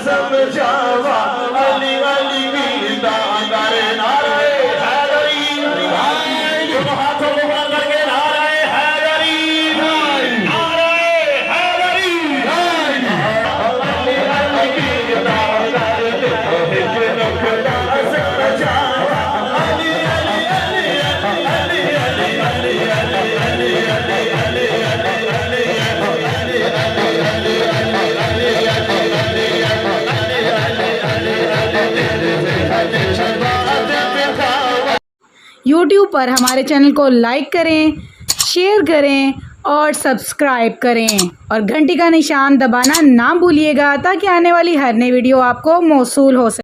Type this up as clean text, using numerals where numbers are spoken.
समझावा अली अली गीता करे नारे हैदरी हाथों को बड़ा करके नारे हैदरी नारे हैदरी अली अली गीता करे नुकता समझावा अली अली अली अली अली अली अली अली YouTube पर हमारे चैनल को लाइक करें, शेयर करें और सब्सक्राइब करें और घंटी का निशान दबाना ना भूलिएगा ताकि आने वाली हर नई वीडियो आपको मौसूल हो सके।